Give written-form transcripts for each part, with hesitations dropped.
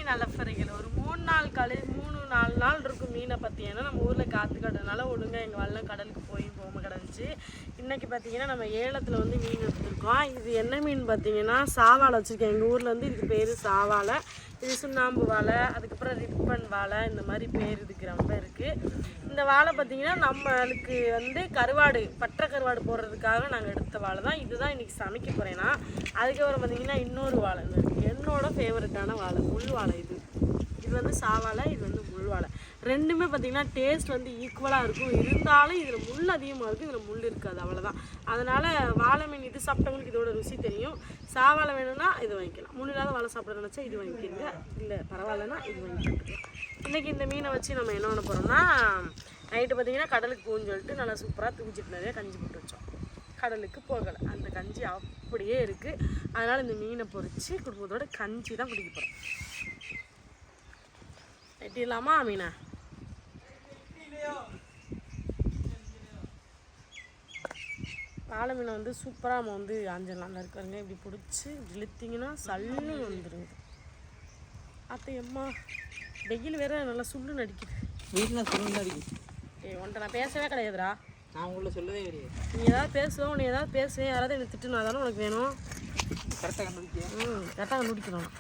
மீன் அலப்பறைகள் ஒரு 3-4 நாள் இருக்கும் மீனை பார்த்தீங்கன்னா நம்ம ஊரில் காற்றுக்கடனால ஒழுங்காக எங்கள் வல்லம் கடலுக்கு போகாமல் கிடந்துச்சு. இன்றைக்கி பார்த்தீங்கன்னா நம்ம ஏலத்தில் வந்து மீன் எடுத்துருக்கோம். இது என்ன மீன் பார்த்தீங்கன்னா சாவாலை வச்சுருக்கேன். எங்கள் ஊரில் வந்து இதுக்கு பேர் சாவாலை, இது சுண்ணாம்பு வாழை, அதுக்கப்புறம் ரிப்பன் வாழை, இந்த மாதிரி பேர் இதுக்கு ரொம்ப இருக்குது. இந்த வாழை பார்த்திங்கன்னா நம்மளுக்கு வந்து கருவாடு பற்ற கருவாடு போடுறதுக்காக நாங்கள் எடுத்த வாழை தான். இதுதான் இன்றைக்கி சமைக்க போகிறேன்னா. அதுக்கப்புறம் பார்த்திங்கன்னா இன்னொரு வாழை என்னோட ஃபேவரட்டான வாழை முள் வாழை. இது வந்து சாவாழை, இது வந்து முள் வாழை. ரெண்டுமே பார்த்திங்கன்னா டேஸ்ட் வந்து ஈக்குவலாக இருக்கும். இருந்தாலும் இதில் முள் அதிகமாக இருக்கும், இதில் முள் இருக்காது, அவ்வளோதான். அதனால் வாழை மீன் இது சாப்பிட்டவங்களுக்கு இதோட ருசி தெரியும். சாவாழை வேணும்னா இது வாங்கிக்கலாம். முள் இல்லாத வாழை சாப்பிட நினச்சா இது வாங்கிக்கிறீங்க, இல்லை பரவாயில்லன்னா இது வாங்கிக்கலாம். இன்றைக்கி இந்த மீனை வச்சு நம்ம என்ன பண்ண போகிறோம்னா, நைட்டு பார்த்திங்கன்னா கடலுக்கு போகுன்னு சொல்லிட்டு நல்லா சூப்பராக தூஞ்சிட்டு நிறைய கஞ்சி போட்டு வச்சோம். கடலுக்கு போகலை, அந்த கஞ்சி அப்படியே இருக்குது. அதனால் இந்த மீனை பொரித்து குடும்பத்தோட கஞ்சி தான் குடிக்க போகிறோம். வெட்டிடலாமா மீனை? வாழை மீனை வந்து சூப்பராக நம்ம வந்து ஆஞ்சிடலாம். இருக்காருங்க இப்படி பிடிச்சி இழுத்திங்கன்னா சல்லுன்னு வந்துடுது. அம்மா வெயில் வேற நல்லா சுள்ளுன்னு அடிக்குது. வீட்டில் சுள்ளுன்னு அடிக்குது. உன்ட்ட நான் பேசவே கிடையாதுடா. நான் உங்களை சொல்லவே கிடையாது. நீ ஏதாவது பேசுவோம், உன்னை ஏதாவது பேசுவேன், யாராவது எனக்கு திட்டுனா தானே உனக்கு வேணும். கரெக்டாக கண்டுபிடிக்க கரெக்டாக கண்டுபிடிக்கணும்.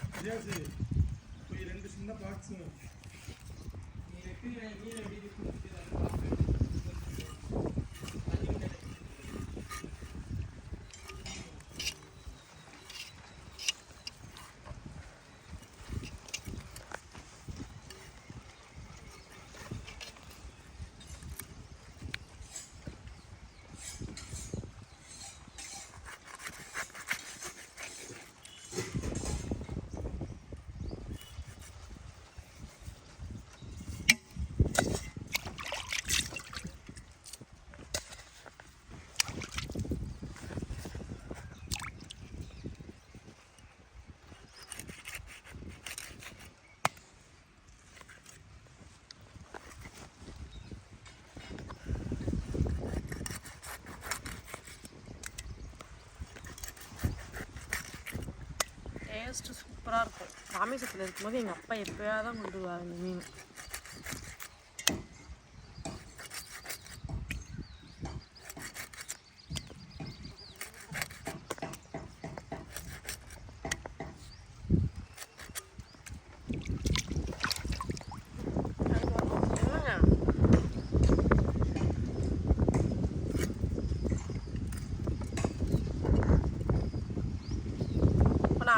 டேஸ்ட்டு சூப்பராக இருக்கும். ராமேஸ்வரத்தில் இருக்கும்போது எங்கள் அப்பா எப்போயாவது தான் கொண்டு வருவாங்க இந்த மீன்.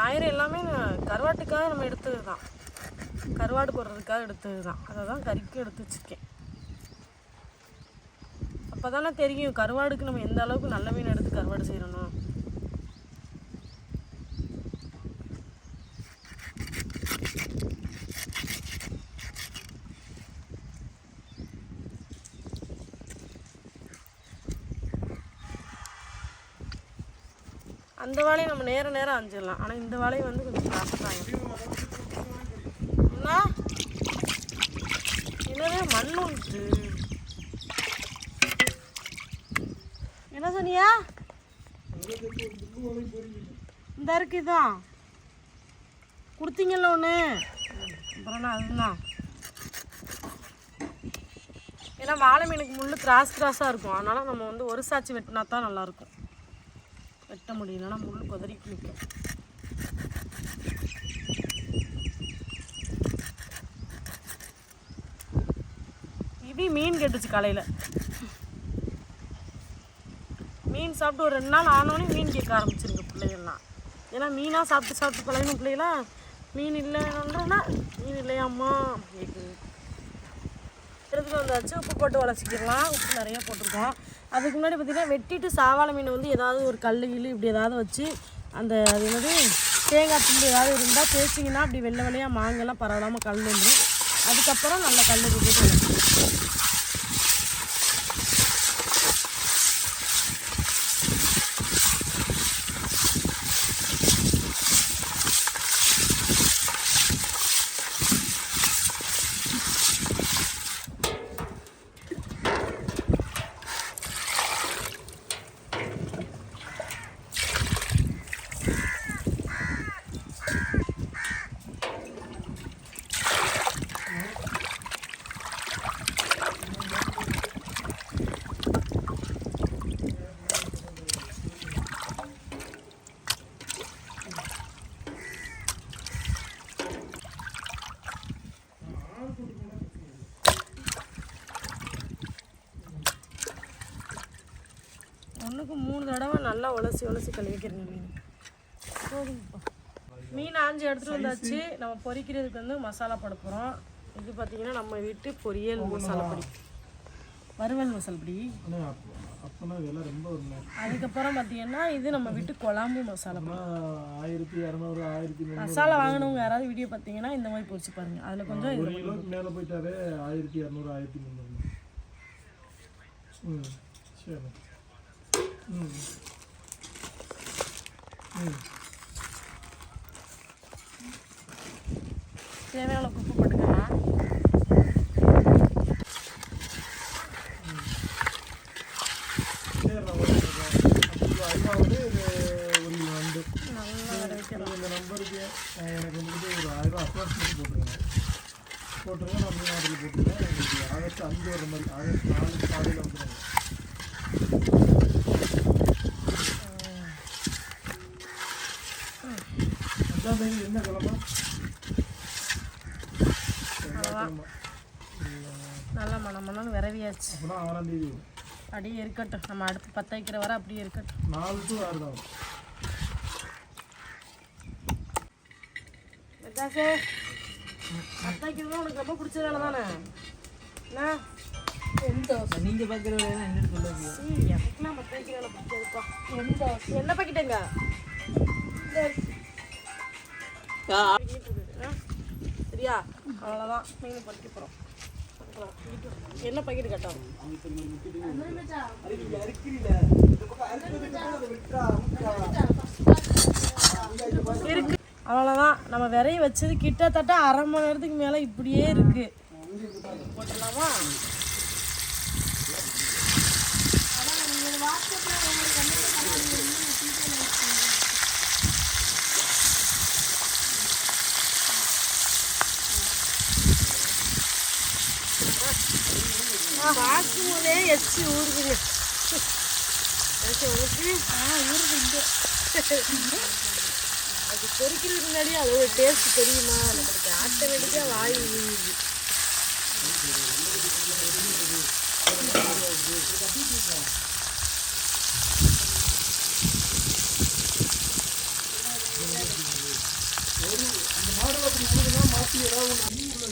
ஆயிரம் எல்லாமே கருவாட்டுக்காக நம்ம எடுத்தது தான், கருவாடு போடுறதுக்காக எடுத்தது தான். அதை தான் கறிக்கும் எடுத்து வச்சுருக்கேன். அப்போ தானே தெரியும் கருவாடுக்கு நம்ம எந்த அளவுக்கு நல்ல மீன் எடுத்து கருவாடு செய்யணும். அந்த வாழையை நம்ம நேரம் அஞ்சிடலாம். ஆனால் இந்த வாழையை வந்து கொஞ்சம் சாப்பிட்றாங்க. என்னது மண் உண்டு என்ன சொன்னியா? இந்த இருக்குதான் கொடுத்தீங்கல்ல ஒன்று, அப்புறம் அதுதான். ஏன்னா வாழை மீனுக்கு முள் கிராஸாக இருக்கும். அதனால் நம்ம வந்து ஒரு சாட்சி வெட்டினா தான் நல்லாயிருக்கும். வெட்ட முடியலன்னா முள் கொதறிக்கு நிற்கும். இது மீன் கெட்டுச்சு காலையில். மீன் சாப்பிட்டு ஒரு 2 நாள் ஆனோடனே மீன் கேட்க ஆரம்பிச்சிருக்கு பிள்ளைகள்லாம். ஏன்னா மீனாக சாப்பிட்டு பழகணும் பிள்ளைகளாம். மீன் இல்லைன்னா மீன் இல்லையாம்மா கேட்குது. எடுத்துகிட்டு வந்தாச்சு. உப்பு போட்டு வளச்சிக்கலாம். உப்பு நிறையா போட்டிருக்கோம். அதுக்கு முன்னாடி பார்த்திங்கன்னா வெட்டிட்டு சாவாழை மீன் வந்து ஏதாவது ஒரு கல் இப்படி ஏதாவது வச்சு அந்த அது என்னது தேங்காய் துண்டு ஏதாவது இருந்தால் தேய்ச்சிங்கன்னா அப்படி வெள்ளை வெள்ளையாக மாங்கெல்லாம் பரவாயில்லாமல் கல் வந்துடும். அதுக்கப்புறம் நல்ல கல் போட்டு நல்லா உலசி கழுவி வைக்கிறேங்க மீன். போதுங்கப்பா. மீன் ஆஞ்சு எடுத்துகிட்டு வந்தாச்சு. நம்ம பொரிக்கிறதுக்கு வந்து மசாலா போட போகிறோம். இது பார்த்தீங்கன்னா நம்ம வீட்டு பொரியல் மசாலா பொடி, வறுவல் மசாலா பொடி. அதுக்கப்புறம் பார்த்தீங்கன்னா இது நம்ம வீட்டு குழம்பு மசாலா பொடி. 1200 1300 மசாலா வாங்கினவங்க யாராவது வீடியோ பார்த்தீங்கன்னா இந்த மாதிரி பொரிச்சு பாருங்க. அதில் கொஞ்சம் ஒரு கிலோக்கு மேலே போயிட்டாரு 1200 1300. சரி. தேவையான உப்பு போட்டுக்கலாம். இந்த நம்பருக்கு எனக்கு வந்துட்டு ஒரு 1000 அட்வான்ஸ் போட்டுருங்க. நான் மீனாட்டில் போட்டுருக்கேன். எனக்கு ஆகஸ்ட் 5 வர மாதிரி ஆகஸ்ட் 4 காலையில் வந்துடுங்க. அதான் தேதி என்ன கிழமை? நல்லா மனமனு விரவியாச்சு. அப்போனா 6ஆம் தேதி அப்படியே இருக்கட்டும். நம்ம அடுப்பு பற்ற வைக்கிற வரை அப்படியே இருக்கட்டும். 4 to 6 தான். பற்ற வைக்கிறதுலாம் உனக்கு ரொம்ப பிடிச்ச வேலை தானே? நீங்க பாக்குற வேலை என்னன்னு சொல்லுவீங்க? எனக்குலாம் பற்ற வைக்கிற வேலை பிடிச்சதுப்பா. என்ன பாக்கிட்டேங்க சரியா? அவ்வளோதான். மீன் பொறிக்க போகிறோம். என்ன பாக்கெட்டு கட்டோம் இருக்கு. அவ்வளோதான். நம்ம விரைய வச்சது கிட்டத்தட்ட அரை மணி நேரத்துக்கு மேலே இப்படியே இருக்கு. போட்டலாமா? பார்க்கும் போதே எச்சி ஊறுதுங்க. உனக்கு ஊறுது இங்கே. அது பொறிக்கிறதுக்கு முன்னாடியே அதோட டேஸ்ட் தெரியுமா? நம்மளுக்கு ஆட்டோமேட்டிக்காக வாய் ஊறுது.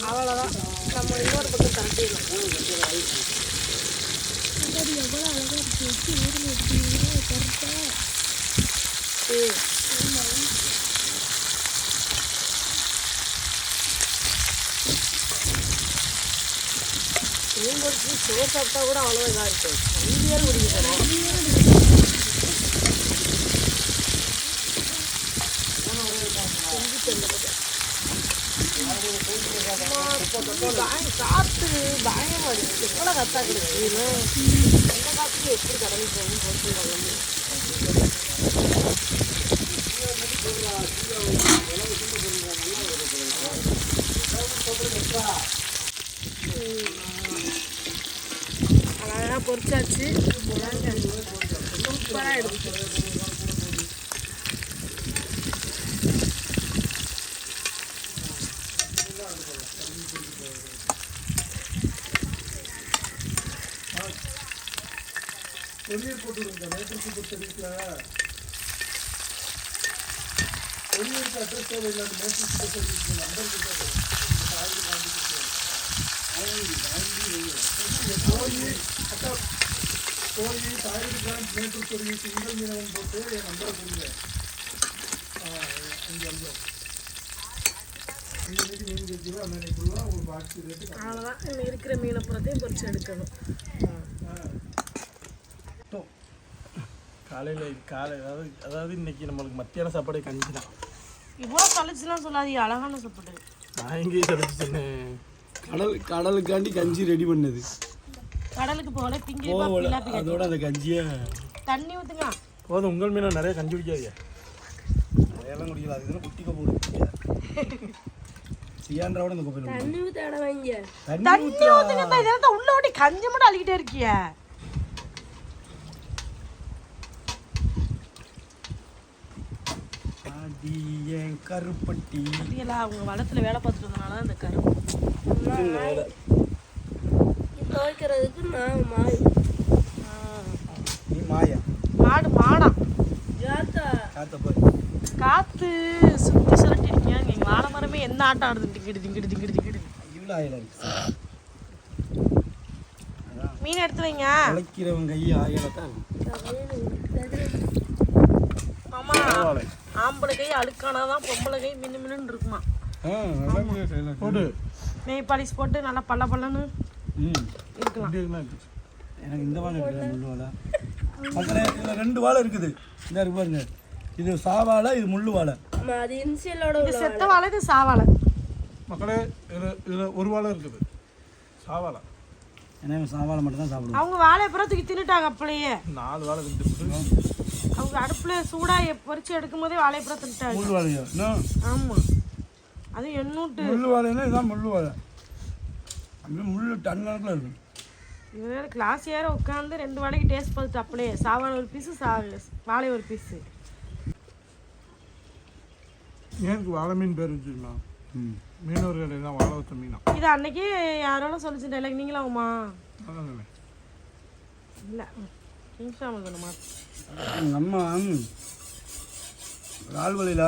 அவ்வளோதான். நம்ம இன்னொரு பக்கம் தட்டிடலாம். எவ்வளோ அழகாக இருக்கு. மீன் பொறிச்சு சோறு சாப்பிட்டா கூட அவ்வளோ இதாக இருக்கும். கண்டியாக குடிக்கணும். காற்று பயமா இருக்கு. எவ்வளோ கத்தா கிடைச்சு அந்த காற்றுக்கு எப்படி கடலுக்கு போகணும் போட்டு அழகாக பொரிச்சாச்சு. சூப்பராக எடுத்து பொரியல் போட்டுருங்க. நேற்று கொடுத்த வீட்டில் பொரியலுக்கு அட்ரஸ் தேவையில்லை. நேற்று கொடுத்த வீட்டில் நம்பர் கோழி 1000 கிராம் நேற்று பொரியல் உங்கள் மீனவன் போட்டு என் நம்பரை கொடுங்க. இங்கே வந்து இன்னைக்கு மீன் கேட்குது. அந்த இன்னைக்குள்ள ஒரு பாக்ஸ் ரேட்டு. அவ்வளோதான். இன்னும் இருக்கிற மீனை புறத்தையும் பொரிச்சு எடுக்கணும். காலையில் அதாவது இன்னைக்கு நம்மளுக்கு மத்தியான சாப்பாடு கஞ்சி தான். இவ்வளோ கழிச்சுலாம் சொல்லாதீங்க. அழகான சாப்பாடு. நான் எங்கேயும் கழிச்சு சொன்னேன். கடலுக்காண்டி கஞ்சி ரெடி பண்ணது. கடலுக்கு போகல பிங்கி அதோட அந்த கஞ்சியை தண்ணி ஊற்றுங்க. போதும். உங்கள் மீன நிறைய கஞ்சி குடிக்காதீங்க. நிறையெல்லாம் குடிக்கல. அது இதெல்லாம் குட்டி போடுங்க. சியாண்டாவோட இந்த கோப்பையில் தண்ணி ஊற்ற வைங்க. தண்ணி ஊற்றுங்க. இதெல்லாம் உள்ள ஓட்டி கஞ்சி மட்டும் அள்ளிக்கிட்டே இருக்கிய. கருப்பட்டி அவங்க வளத்துல வேலை பார்த்துட்டதுனால இந்த கருப்பு துவைக்கிறதுக்கு நான் மாய். நீ மாயா? மாடு மாடா காத்த போய் காத்து சுற்றி சுரட்டி இருக்கீங்க எங்கள் வாழை மரமே என்ன ஆட்டம் ஆடுது திங்கிடு இவ்வளோ ஆயில இருக்கு மீன் எடுத்து வைங்க. உழைக்கிறவன் கை ஆயில தான் ஆமா ஆம்பளை கை அழுக்கானாதான் பொம்பளை கை மின்னு மின்னு இருக்குமா. போட்டு நெய் பாலிஷ் போட்டு நல்லா பல்லன்னு இருக்கலாம். எனக்கு இந்த வாழை இருக்குது முள்ளு வாழை மக்களே. இதில் 2 வாழை இருக்குது. இந்த இருக்கு பாருங்க, இது சாவாழை, இது முள்ளு வாழை. இது செத்த வாழை, இது சாவாழை. மக்களே இதில் ஒரு வாழை இருக்குது, சாவாழை. ஏன்னா சாவாழை மட்டும் தான் சாப்பிடுவோம். அவங்க வாழையை அப்புறம் தூக்கி தின்னுட்டாங்க அப்பளையே. 4 வாழை தின்னு அவங்க அடுப்புல சூடா பொரிச்சு எடுக்கும் போதே வாழையை அப்புறம் தின்னுட்டாங்க. முள்ளு வாழையா? ஆமா, அது எண்ணூட்டு முள்ளு வாழைன்னா இதான் முள்ளு வாழை. அப்படியே முள்ளு டன் கணக்கில் இருக்கும். இவங்க கிளாஸ் ஏற உட்காந்து 2 வாழைக்கு டேஸ்ட் பார்த்துட்டு அப்படியே சாவாழை ஒரு பீஸு வாழை ஒரு பீஸு. ஏனுக்கு வாழை மீன் பேர் வச்சுருமா? மீனவர்கள் தான் வாழை வச்ச மீனா. இது அன்னைக்கு யாரோட சொல்லிச்சு டைலாக், நீங்களாமா? இல்லை இன்ஸ்டாமல் சொன்னமா. எங்கள் அம்மா ரால்வழியில்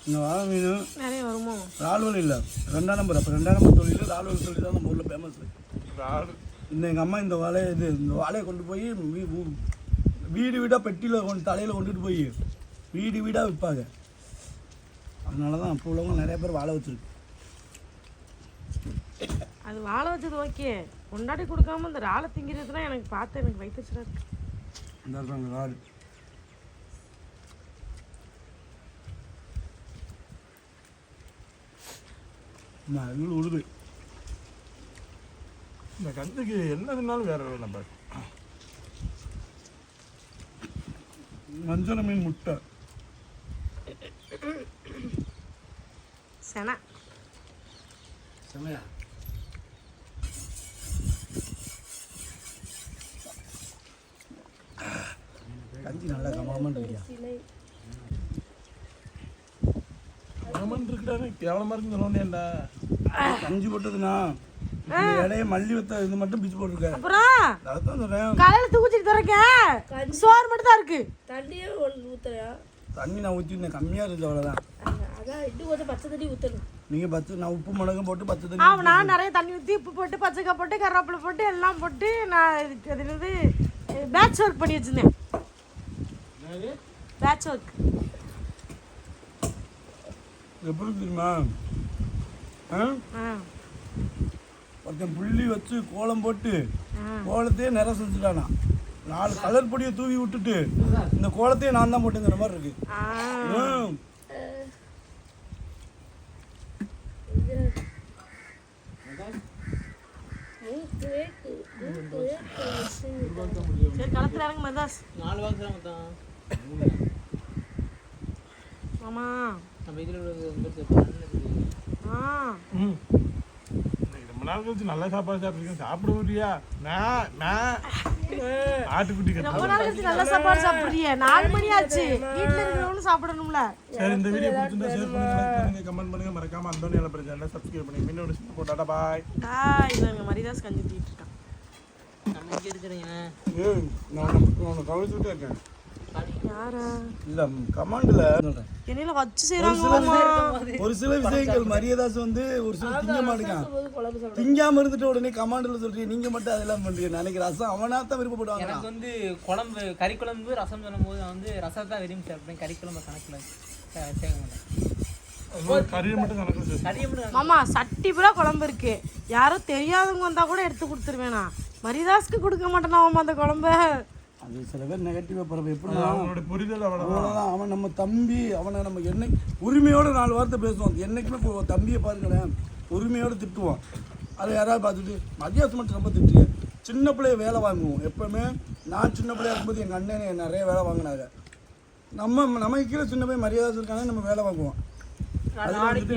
இந்த வாழை மீன் நிறைய வருமோ? ரால்வழி இல்லை, 2ஆம் நம்பர். அப்போ 2ஆம் நம்பர் தொழில் ரால்வழி தொழில் தான் நம்ம ஊரில் ஃபேமஸ். எங்கள் அம்மா இந்த வாழையை கொண்டு போய் வீடு வீடாக பெட்டியில் தலையில் கொண்டுட்டு போய் வீடு வீடாக விற்பாங்க. அதனால தான் அப்போ உள்ளவங்க நிறைய பேர் வாழை வச்சுருக்கு. அது வாழை வச்சது ஓகே, கொண்டாடி கொடுக்காம இந்த ராளை திங்கிறதுலாம் எனக்கு பார்த்து எனக்கு வயிற்றுச்சலாக இருக்கு. இந்த இருக்காங்க ரால். நான் உழுது இந்த கஞ்சிக்கு என்ன தின்னாலும் வேற நம்ம மஞ்சள் மீன் முட்டை சென செமையா. கஞ்சி நல்லா கமாமன் இருக்கியா? கமன் இருக்கிறாரு கேவலமா இருக்கு சொல்லுவேன்டா. கஞ்சி போட்டதுண்ணா இலைய மல்லி வத்த இது மட்டும் பிச்சு போட்டிருக்கேன். அப்புறம் அதான் சொல்றேன், காலையில் தூக்கிட்டு தரங்க சோறு மட்டும் தான் இருக்கு. தண்ணியே ஊற்றுறியா? தண்ணி நான் ஊற்றிருந்தேன், கம்மியாக இருந்துச்சு அவ்வளோதான். அதான் இன்னும் கொஞ்சம் பச்சை தண்ணி ஊற்றணும். நீங்கள் நான் உப்பு மிளகும் போட்டு பச்சை தண்ணி. நான் நிறைய தண்ணி ஊற்றி உப்பு போட்டு பச்சைக்காய் போட்டு கருவேப்பிலை போட்டு எல்லாம் போட்டு நான் இதுக்கு அது என்னது பேட்ச் ஒர்க் பண்ணி வச்சுருந்தேன். பேட்ச் ஒர்க் எப்படி தெரியுமா? ஒருத்தன் புள்ளி வச்சு கோலம் போட்டு கோலத்தையே நிறம் செஞ்சுட்டானா. 4 கலர் பொடியை தூவி விட்டுட்டு இந்த கோலத்தையே நான் தான் போட்டுங்கிற மாதிரி இருக்கு. சரி களத்தில் இறங்க மதாஸ். 4 பாக்ஸ் தான் மொத்தம். ஆமா நம்ம இதில் ரொம்ப நாள் கழிச்சு நல்ல சாப்பாடு சாப்பிட்டுருக்கேன். சாப்பிட முடியா? ஆட்டுக்குட்டி ரொம்ப நாள் கழிச்சு நல்ல சாப்பாடு சாப்பிடுறிய. 4 மணி ஆச்சு, வீட்டில் இருக்கிறவங்களும் சாப்பிடணும்ல. சரி, இந்த வீடியோ பிடிச்சிருந்தா ஷேர் பண்ணுங்க, லைக் பண்ணுங்க, கமெண்ட் பண்ணுங்க, மறக்காம அந்தோனி எல்லாம் சேனலை சப்ஸ்கிரைப் பண்ணுங்க. மீண்டும் போட்டாடா பாய். இதாங்க மரிதாஸ் கஞ்சி தீட்டு இருக்கான். நம்ம இங்கே இருக்கிறீங்க. நான் கவனிச்சுட்டே இருக்கேன். யாரா இல்ல கமாண்ட்ல சொல்றேன், என்னையில வச்சு செய்யறாங்க. ஒரு சில விஷயங்கள் மரியதாஸ் வந்து ஒரு சில திங்க மாட்டேங்கான். திங்காம இருந்துட்டு உடனே கமாண்ட்ல சொல்றீங்க, நீங்க மட்டும் அதெல்லாம் பண்றீங்க. நினைக்கிற ரசம் அவனாத்தான் விருப்பப்படுவாங்க. எனக்கு வந்து குழம்பு கறி குழம்பு ரசம் சொல்லும்போது நான் வந்து ரசத்தை தான் விரும்பி சாப்பிட்றேன். கறி குழம்பு கணக்கில் சேர்க்க மாட்டேன். கறியை மட்டும் கணக்கு. கறியை மட்டும் மாமா சட்டி பூரா குழம்பு இருக்கு, யாரும் தெரியாதவங்க வந்தா கூட எடுத்து கொடுத்துருவேனா. மரிதாஸ்க்கு கொடுக்க மாட்டேனா அந்த குழம்ப. அது சில பேர் நெகட்டிவாக பரவ எப்படி அவனோட புரிதல் அவ்வளோதான். அவன் நம்ம தம்பி, அவனை நம்ம என்னைக்கு உரிமையோடு 4 வார்த்தை பேசுவோம். என்றைக்குமே தம்பியை பாருங்களேன், உரிமையோடு திட்டுவோம். அதை யாராவது பார்த்துட்டு மதியாசம் மட்டும் ரொம்ப திட்டுங்க. சின்ன பிள்ளைய வேலை வாங்குவோம். எப்போவுமே நான் சின்ன பிள்ளையா இருக்கும்போது எங்கள் அண்ணன் நிறைய வேலை வாங்கினாங்க. நமக்கு கீழே சின்ன பையன் மரியாதை இருக்காங்க, நம்ம வேலை வாங்குவோம்.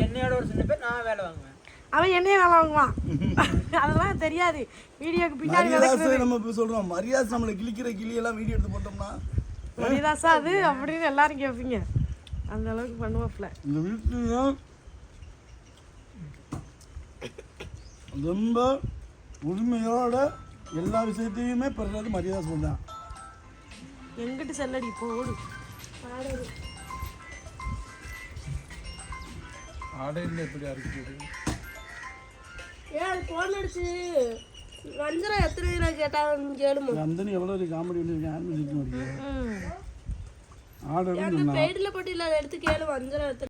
என்னையோட ஒரு சின்ன பேர் நான் வேலை வாங்குவேன். அவன் என்னைய வேலை வாங்குவான். அதெல்லாம் தெரியாது. வீடியோக்கு பின்னாடி நம்ம இப்போ சொல்கிறோம், மரியாதை நம்மளை கிழிக்கிற கிளியெல்லாம் வீடியோ எடுத்து போட்டோம்னா மரியாதா அது அப்படின்னு எல்லாரும் கேட்பீங்க. அந்த அளவுக்கு பண்ணுவாப்ல. இந்த வீட்டுலையும் ரொம்ப உரிமையோட எல்லா விஷயத்தையுமே பெறுறது மரியாதை தான். எங்கிட்டு செல்லடி போடு. ஆடுது. ஆடையில் எப்படி அறுக்கிறது? ஏன் ஃபோன் அடிச்சு வஞ்சரம் எத்தனை ரூபா கேட்டாங்க கேளுமா. அந்த எவ்வளோ ஒரு காமெடி பண்ணியிருக்கேன் யாருமே நிற்க முடியாது. ம் ஆர்டர் அந்த பெய்டில் போட்டு இல்லை அதை எடுத்து கேளு வஞ்சரம் எத்தனை